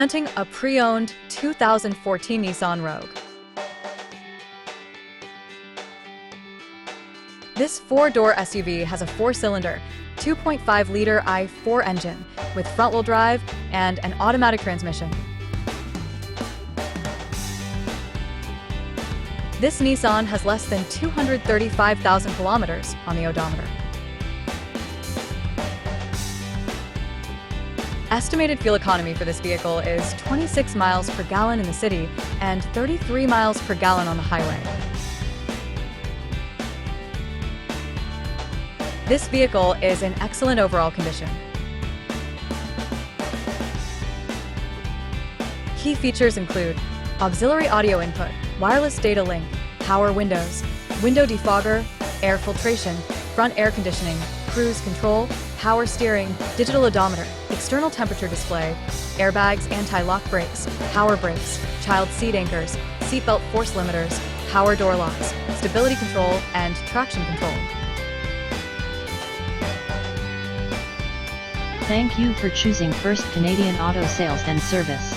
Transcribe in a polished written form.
Presenting a pre-owned 2014 Nissan Rogue. This four-door SUV has a four-cylinder, 2.5-liter i4 engine with front-wheel drive and an automatic transmission. This Nissan has less than 235,000 kilometers on the odometer. Estimated fuel economy for this vehicle is 26 miles per gallon in the city and 33 miles per gallon on the highway. This vehicle is in excellent overall condition. Key features include auxiliary audio input, wireless data link, power windows, window defogger, air filtration, front air conditioning, cruise control, power steering, digital odometer, external temperature display, airbags, anti-lock brakes, power brakes, child seat anchors, seatbelt force limiters, power door locks, stability control, and traction control. Thank you for choosing First Canadian Auto Sales and Service.